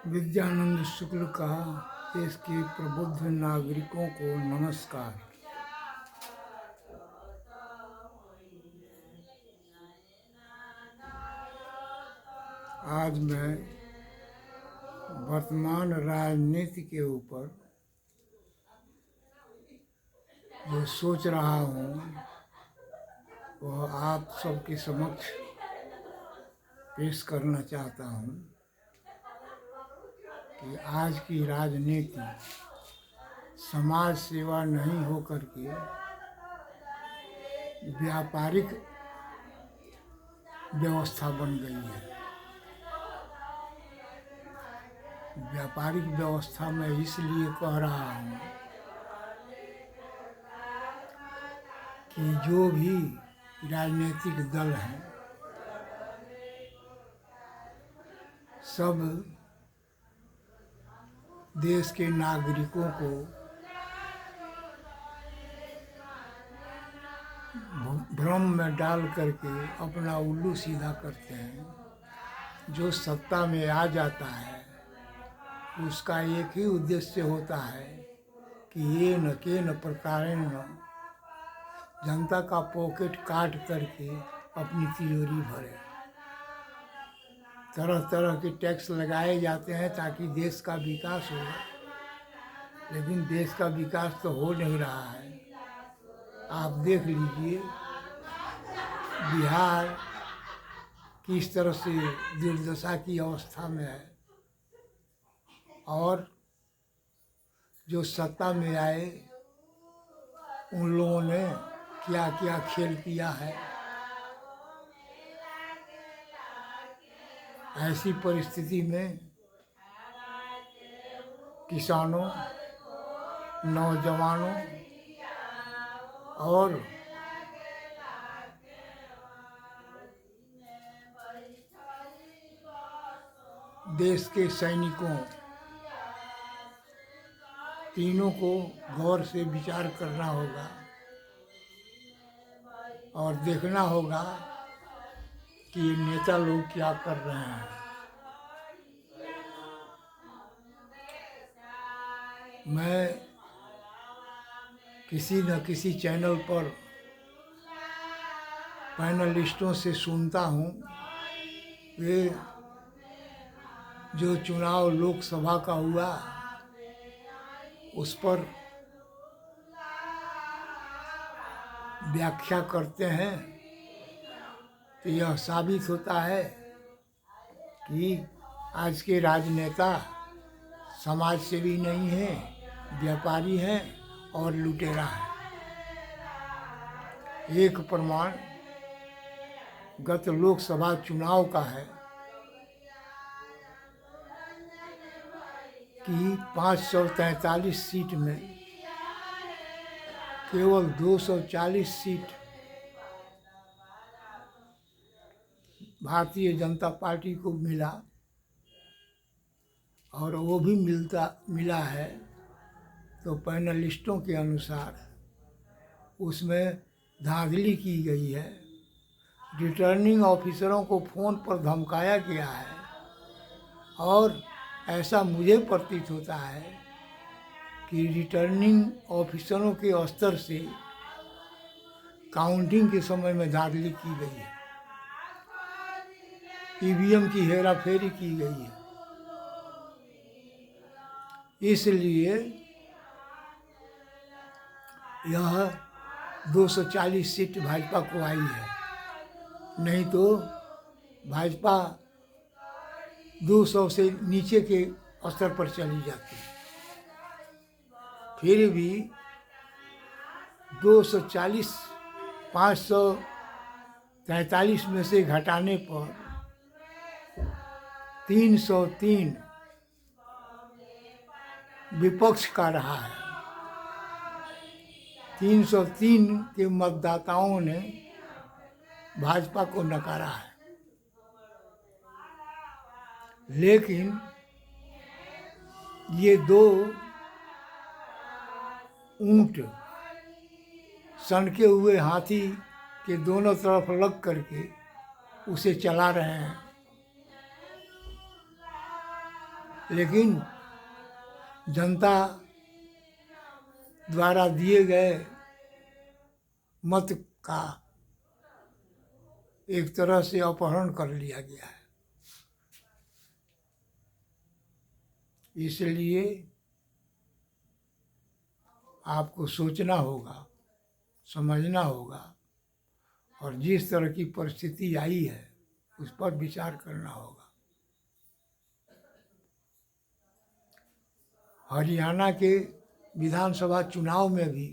विद्यानंद शुक्ल का देश के प्रबुद्ध नागरिकों को नमस्कार। आज मैं वर्तमान राजनीति के ऊपर जो सोच रहा हूँ वह आप सबके समक्ष पेश करना चाहता हूँ कि आज की राजनीति समाज सेवा नहीं हो करके व्यापारिक व्यवस्था बन गई है। व्यापारिक व्यवस्था में इसलिए कह रहा हूँ कि जो भी राजनीतिक दल हैं सब देश के नागरिकों को भ्रम में डाल करके अपना उल्लू सीधा करते हैं। जो सत्ता में आ जाता है उसका एक ही उद्देश्य होता है कि ये न के न प्रकारेण जनता का पॉकेट काट करके अपनी तिजोरी भरे। तरह तरह के टैक्स लगाए जाते हैं ताकि देश का विकास हो, लेकिन देश का विकास तो हो नहीं रहा है। आप देख लीजिए बिहार किस तरह से दुर्दशा की अवस्था में है, और जो सत्ता में आए उन लोगों ने क्या क्या खेल किया है। ऐसी परिस्थिति में किसानों, नौजवानों और देश के सैनिकों तीनों को गौर से विचार करना होगा और देखना होगा कि ये नेता लोग क्या कर रहे हैं। मैं किसी न किसी चैनल पर पैनलिस्टों से सुनता हूँ वे जो चुनाव लोकसभा का हुआ उस पर व्याख्या करते हैं, तो यह साबित होता है कि आज के राजनेता समाज सेवी नहीं हैं, व्यापारी हैं और लुटेरा हैं। एक प्रमाण गत लोकसभा चुनाव का है कि 543 सीट में केवल 240 सीट भारतीय जनता पार्टी को मिला, और वो भी मिला है तो पैनलिस्टों के अनुसार उसमें धांधली की गई है। रिटर्निंग ऑफिसरों को फ़ोन पर धमकाया गया है, और ऐसा मुझे प्रतीत होता है कि रिटर्निंग ऑफिसरों के स्तर से काउंटिंग के समय में धांधली की गई है, ईवीएम की हेराफेरी की गई है। इसलिए यह 240 सीट भाजपा को आई है, नहीं तो भाजपा 200 से नीचे के स्तर पर चली जाती है। फिर भी 240 543 में से घटाने पर 303 विपक्ष का रहा है। 303 के मतदाताओं ने भाजपा को नकारा है, लेकिन ये दो ऊंट सनके हुए हाथी के दोनों तरफ लग करके उसे चला रहे हैं। लेकिन जनता द्वारा दिए गए मत का एक तरह से अपहरण कर लिया गया है। इसलिए आपको सोचना होगा, समझना होगा और जिस तरह की परिस्थिति आई है उस पर विचार करना होगा। हरियाणा के विधानसभा चुनाव में भी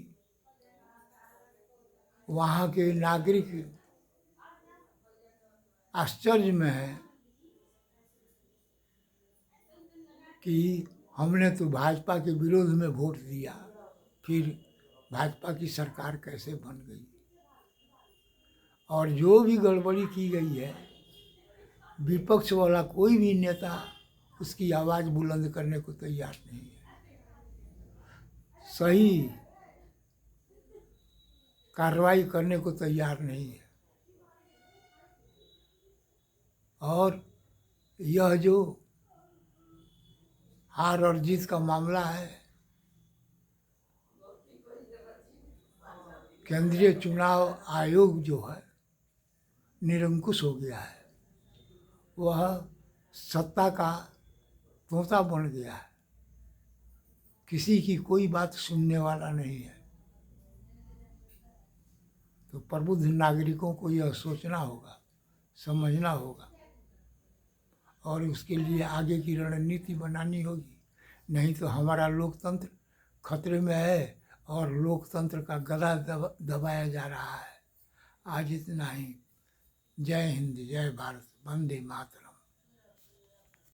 वहाँ के नागरिक आश्चर्य में हैं कि हमने तो भाजपा के विरोध में वोट दिया, फिर भाजपा की सरकार कैसे बन गई। और जो भी गड़बड़ी की गई है, विपक्ष वाला कोई भी नेता उसकी आवाज़ बुलंद करने को तैयार नहीं है। सही कार्रवाई करने को तैयार नहीं है। और यह जो हार और जीत का मामला है, केंद्रीय चुनाव आयोग जो है निरंकुश हो गया है। वह सत्ता का तोता बन गया है, किसी की कोई बात सुनने वाला नहीं है। तो प्रबुद्ध नागरिकों को यह सोचना होगा, समझना होगा और उसके लिए आगे की रणनीति बनानी होगी। नहीं तो हमारा लोकतंत्र खतरे में है और लोकतंत्र का गला दबाया जा रहा है। आज इतना ही। जय हिंद, जय भारत, वंदे मातरम।